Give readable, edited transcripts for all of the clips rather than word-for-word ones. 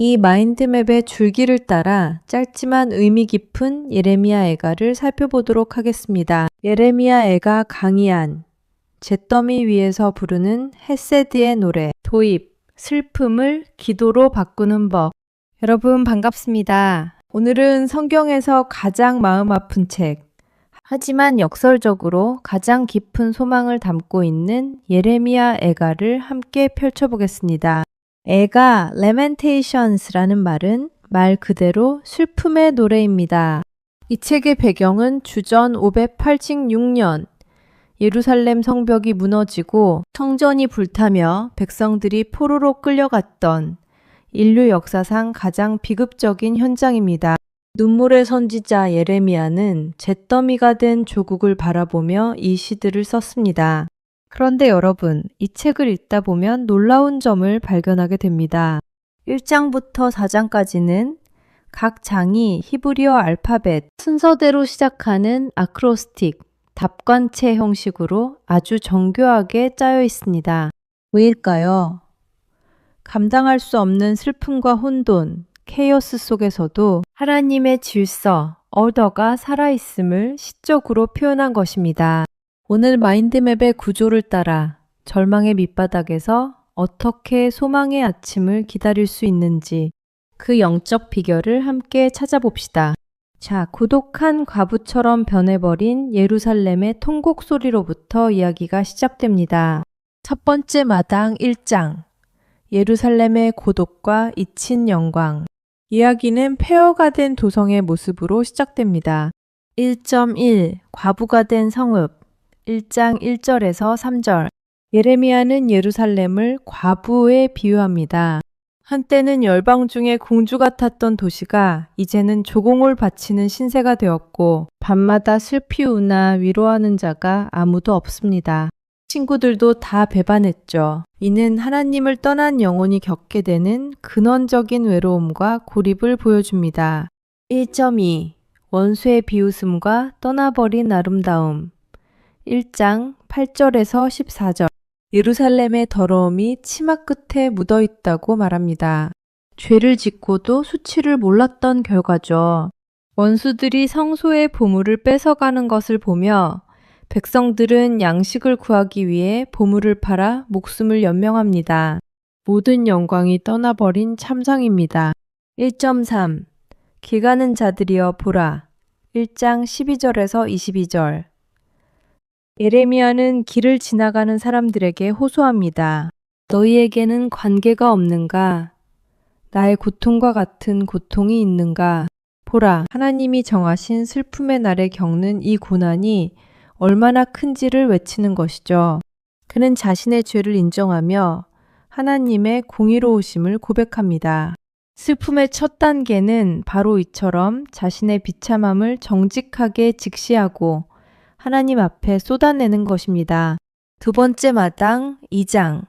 이 마인드맵의 줄기를 따라 짧지만 의미 깊은 예레미야 애가를 살펴보도록 하겠습니다. 예레미야 애가 강의한 잿더미 위에서 부르는 헤세드의 노래, 도입, 슬픔을 기도로 바꾸는 법. 여러분 반갑습니다. 오늘은 성경에서 가장 마음 아픈 책, 하지만 역설적으로 가장 깊은 소망을 담고 있는 예레미야 애가를 함께 펼쳐보겠습니다. 애가 Lamentations라는 말은 말 그대로 슬픔의 노래입니다. 이 책의 배경은 주전 586년 예루살렘 성벽이 무너지고 성전이 불타며 백성들이 포로로 끌려갔던 인류 역사상 가장 비극적인 현장입니다. 눈물의 선지자 예레미야는 잿더미가 된 조국을 바라보며 이 시들을 썼습니다. 그런데 여러분, 이 책을 읽다 보면 놀라운 점을 발견하게 됩니다. 1장부터 4장까지는 각 장이 히브리어 알파벳 순서대로 시작하는 아크로스틱, 답관체 형식으로 아주 정교하게 짜여 있습니다. 왜일까요? 감당할 수 없는 슬픔과 혼돈, 케이오스 속에서도 하나님의 질서, order가 살아있음을 시적으로 표현한 것입니다. 오늘 마인드맵의 구조를 따라 절망의 밑바닥에서 어떻게 소망의 아침을 기다릴 수 있는지 그 영적 비결을 함께 찾아봅시다. 자, 고독한 과부처럼 변해버린 예루살렘의 통곡 소리로부터 이야기가 시작됩니다. 첫 번째 마당 1장, 예루살렘의 고독과 잊힌 영광. 이야기는 폐허가 된 도성의 모습으로 시작됩니다. 1.1 과부가 된 성읍 1장 1절에서 3절. 예레미야는 예루살렘을 과부에 비유합니다. 한때는 열방 중에 공주 같았던 도시가 이제는 조공을 바치는 신세가 되었고 밤마다 슬피 우나 위로하는 자가 아무도 없습니다. 친구들도 다 배반했죠. 이는 하나님을 떠난 영혼이 겪게 되는 근원적인 외로움과 고립을 보여줍니다. 1.2 원수의 비웃음과 떠나버린 아름다움 1장 8절에서 14절. 예루살렘의 더러움이 치마 끝에 묻어 있다고 말합니다. 죄를 짓고도 수치를 몰랐던 결과죠. 원수들이 성소의 보물을 뺏어가는 것을 보며 백성들은 양식을 구하기 위해 보물을 팔아 목숨을 연명합니다. 모든 영광이 떠나버린 참상입니다. 1.3 길 가는 자들이여 보라 1장 12절에서 22절. 예레미야는 길을 지나가는 사람들에게 호소합니다. 너희에게는 관계가 없는가? 나의 고통과 같은 고통이 있는가? 보라, 하나님이 정하신 슬픔의 날에 겪는 이 고난이 얼마나 큰지를 외치는 것이죠. 그는 자신의 죄를 인정하며 하나님의 공의로우심을 고백합니다. 슬픔의 첫 단계는 바로 이처럼 자신의 비참함을 정직하게 직시하고 하나님 앞에 쏟아내는 것입니다. 두 번째 마당 2장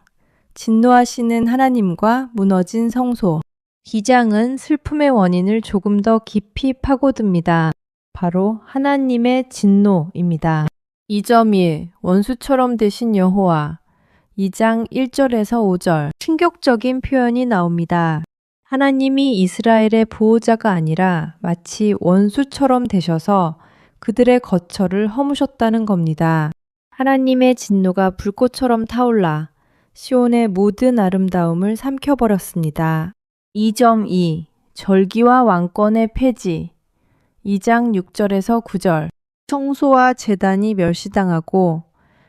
진노하시는 하나님과 무너진 성소. 2장은 슬픔의 원인을 조금 더 깊이 파고듭니다. 바로 하나님의 진노입니다. 2.1 원수처럼 되신 여호와 2장 1절에서 5절. 충격적인 표현이 나옵니다. 하나님이 이스라엘의 보호자가 아니라 마치 원수처럼 되셔서 그들의 거처를 허무셨다는 겁니다. 하나님의 진노가 불꽃처럼 타올라 시온의 모든 아름다움을 삼켜버렸습니다. 2.2 절기와 왕권의 폐지 2장 6절에서 9절. 성소와 제단이 멸시당하고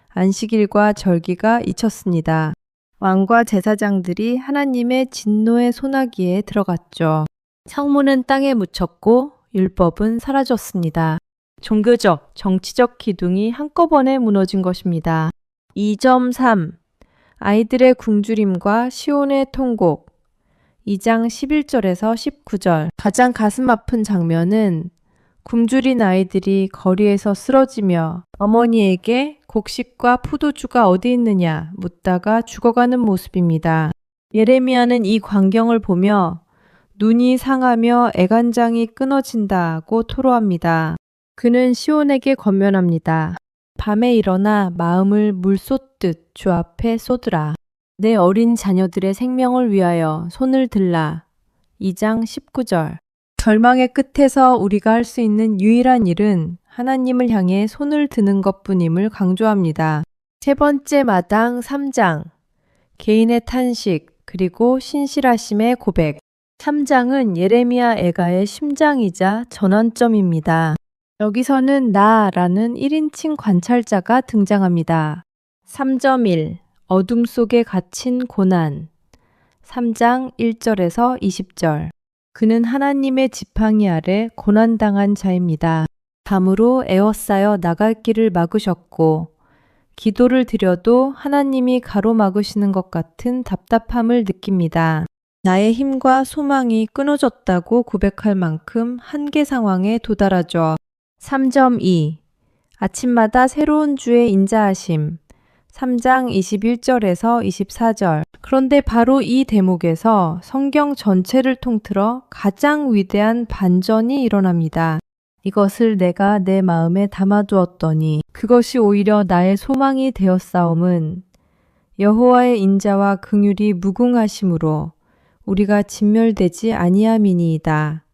안식일과 절기가 잊혔습니다. 왕과 제사장들이 하나님의 진노의 소나기에 들어갔죠. 성문은 땅에 묻혔고 율법은 사라졌습니다. 종교적, 정치적 기둥이 한꺼번에 무너진 것입니다. 2.3 아이들의 굶주림과 시온의 통곡 2장 11절에서 19절. 가장 가슴 아픈 장면은 굶주린 아이들이 거리에서 쓰러지며 어머니에게 곡식과 포도주가 어디 있느냐 묻다가 죽어가는 모습입니다. 예레미야는 이 광경을 보며 눈이 상하며 애간장이 끊어진다고 토로합니다. 그는 시온에게 권면합니다. 밤에 일어나 마음을 물 쏟듯 주 앞에 쏟으라. 내 어린 자녀들의 생명을 위하여 손을 들라. 2장 19절. 절망의 끝에서 우리가 할 수 있는 유일한 일은 하나님을 향해 손을 드는 것뿐임을 강조합니다. 세 번째 마당 3장. 개인의 탄식 그리고 신실하심의 고백. 3장은 예레미야 애가의 심장이자 전환점입니다. 여기서는 나라는 1인칭 관찰자가 등장합니다. 3.1 어둠 속에 갇힌 고난. 3장 1절에서 20절. 그는 하나님의 지팡이 아래 고난당한 자입니다. 담으로 에워싸여 나갈 길을 막으셨고 기도를 드려도 하나님이 가로막으시는 것 같은 답답함을 느낍니다. 나의 힘과 소망이 끊어졌다고 고백할 만큼 한계 상황에 도달하죠. 3.2 아침마다 새로운 주의 인자하심. 3장 21절에서 24절. 그런데 바로 이 대목에서 성경 전체를 통틀어 가장 위대한 반전이 일어납니다. 이것을 내가 내 마음에 담아두었더니 그것이 오히려 나의 소망이 되었사옴은 여호와의 인자와 긍휼이 무궁하심으로 우리가 진멸되지 아니함이니이다.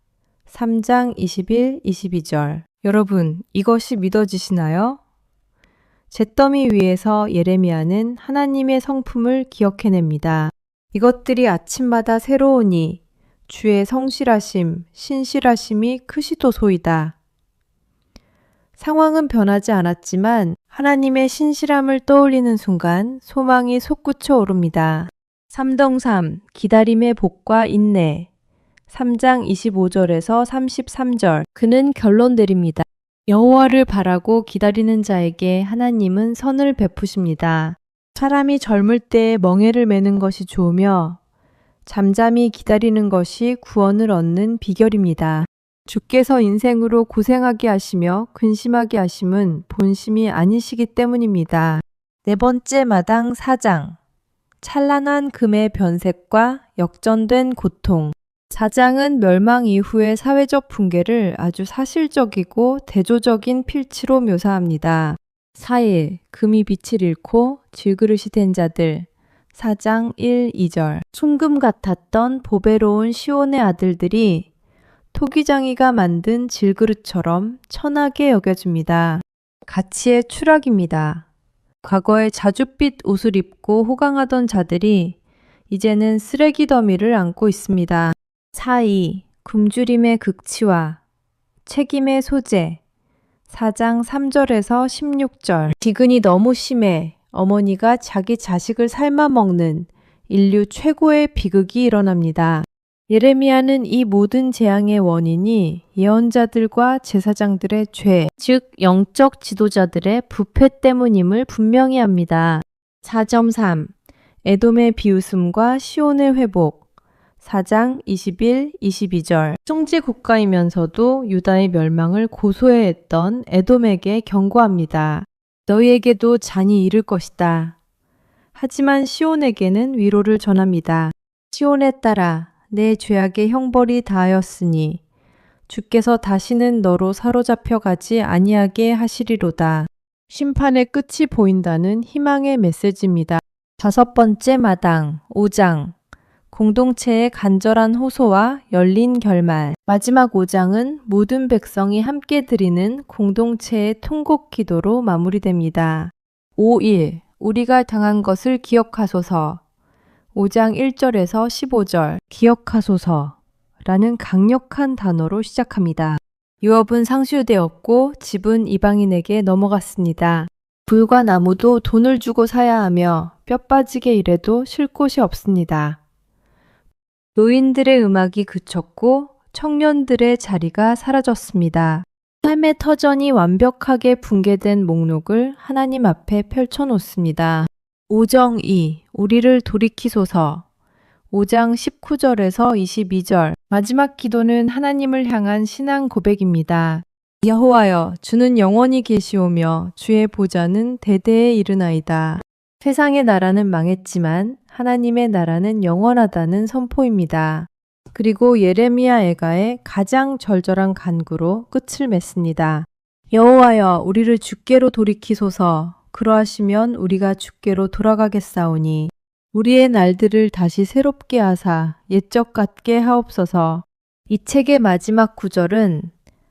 3장 21, 22절. 여러분, 이것이 믿어지시나요? 잿더미 위에서 예레미야는 하나님의 성품을 기억해냅니다. 이것들이 아침마다 새로우니 주의 성실하심, 신실하심이 크시도소이다. 상황은 변하지 않았지만 하나님의 신실함을 떠올리는 순간 소망이 솟구쳐 오릅니다. 3.3 기다림의 복과 인내. 3장 25절에서 33절. 그는 결론 내립니다. 여호와를 바라고 기다리는 자에게 하나님은 선을 베푸십니다. 사람이 젊을 때에 멍에를 매는 것이 좋으며 잠잠히 기다리는 것이 구원을 얻는 비결입니다. 주께서 인생으로 고생하게 하시며 근심하게 하심은 본심이 아니시기 때문입니다. 네 번째 마당 4장. 찬란한 금의 변색과 역전된 고통. 4장은 멸망 이후의 사회적 붕괴를 아주 사실적이고 대조적인 필치로 묘사합니다. 4일 금이 빛을 잃고 질그릇이 된 자들. 4장 1, 2절. 순금 같았던 보배로운 시온의 아들들이 토기장이가 만든 질그릇처럼 천하게 여겨집니다. 가치의 추락입니다. 과거에 자줏빛 옷을 입고 호강하던 자들이 이제는 쓰레기 더미를 안고 있습니다. 4.2 굶주림의 극치와 책임의 소재. 4장 3절에서 16절. 지근이 너무 심해 어머니가 자기 자식을 삶아 먹는 인류 최고의 비극이 일어납니다. 예레미야는 이 모든 재앙의 원인이 예언자들과 제사장들의 죄, 즉 영적 지도자들의 부패 때문임을 분명히 합니다. 4.3 에돔의 비웃음과 시온의 회복. 4장 21, 22절. 성지 국가이면서도 유다의 멸망을 고소해했던 에돔에게 경고합니다. 너희에게도 잔이 이를 것이다. 하지만 시온에게는 위로를 전합니다. 시온에 따라 내 죄악의 형벌이 다하였으니 주께서 다시는 너로 사로잡혀 가지 아니하게 하시리로다. 심판의 끝이 보인다는 희망의 메시지입니다. 다섯 번째 마당 5장. 공동체의 간절한 호소와 열린 결말. 마지막 5장은 모든 백성이 함께 드리는 공동체의 통곡 기도로 마무리됩니다. 5.1 우리가 당한 것을 기억하소서. 5장 1절에서 15절. 기억하소서라는 강력한 단어로 시작합니다. 유업은 상실되었고 집은 이방인에게 넘어갔습니다. 불과 나무도 돈을 주고 사야 하며 뼈 빠지게 일해도 쉴 곳이 없습니다. 노인들의 음악이 그쳤고 청년들의 자리가 사라졌습니다. 삶의 터전이 완벽하게 붕괴된 목록을 하나님 앞에 펼쳐놓습니다. 5.2 우리를 돌이키소서. 5장 19절에서 22절. 마지막 기도는 하나님을 향한 신앙 고백입니다. 여호와여, 주는 영원히 계시오며 주의 보좌는 대대에 이르나이다. 세상의 나라는 망했지만 하나님의 나라는 영원하다는 선포입니다. 그리고 예레미야 애가의 가장 절절한 간구로 끝을 맺습니다. 여호와여, 우리를 주께로 돌이키소서. 그러하시면 우리가 주께로 돌아가겠사오니 우리의 날들을 다시 새롭게 하사 옛적 같게 하옵소서. 이 책의 마지막 구절은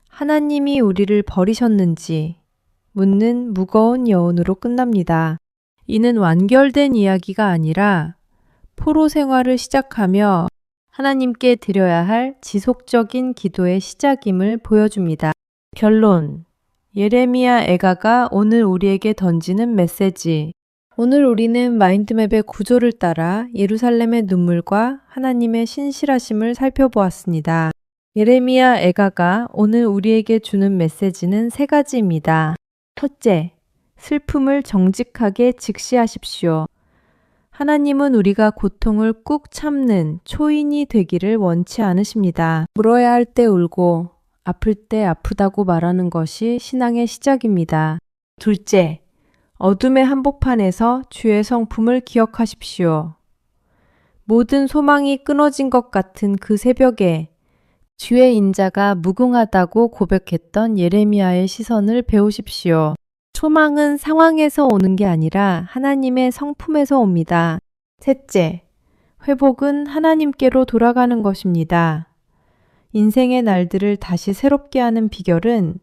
하나님이 우리를 버리셨는지 묻는 무거운 여운으로 끝납니다. 이는 완결된 이야기가 아니라 포로 생활을 시작하며 하나님께 드려야 할 지속적인 기도의 시작임을 보여줍니다. 결론. 예레미야 애가가 오늘 우리에게 던지는 메시지. 오늘 우리는 마인드맵의 구조를 따라 예루살렘의 눈물과 하나님의 신실하심을 살펴보았습니다. 예레미야 애가가 오늘 우리에게 주는 메시지는 세 가지입니다. 첫째, 슬픔을 정직하게 직시하십시오. 하나님은 우리가 고통을 꾹 참는 초인이 되기를 원치 않으십니다. 울어야 할 때 울고 아플 때 아프다고 말하는 것이 신앙의 시작입니다. 둘째, 어둠의 한복판에서 주의 성품을 기억하십시오. 모든 소망이 끊어진 것 같은 그 새벽에 주의 인자가 무궁하다고 고백했던 예레미야의 시선을 배우십시오. 소망은 상황에서 오는 게 아니라 하나님의 성품에서 옵니다. 셋째, 회복은 하나님께로 돌아가는 것입니다. 인생의 날들을 다시 새롭게 하는 비결은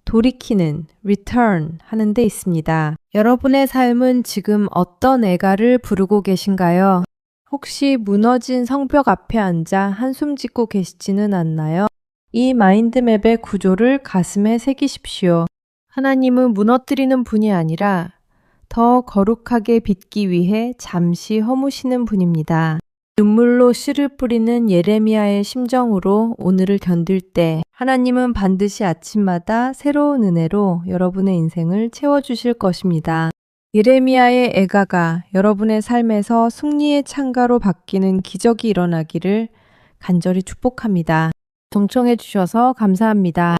돌이키는, return 하는 데 있습니다. 여러분의 삶은 지금 어떤 애가를 부르고 계신가요? 혹시 무너진 성벽 앞에 앉아 한숨 짓고 계시지는 않나요? 이 마인드맵의 구조를 가슴에 새기십시오. 하나님은 무너뜨리는 분이 아니라 더 거룩하게 빚기 위해 잠시 허무시는 분입니다. 눈물로 씨를 뿌리는 예레미야의 심정으로 오늘을 견딜 때 하나님은 반드시 아침마다 새로운 은혜로 여러분의 인생을 채워주실 것입니다. 예레미야의 애가가 여러분의 삶에서 승리의 창가로 바뀌는 기적이 일어나기를 간절히 축복합니다. 경청해 주셔서 감사합니다.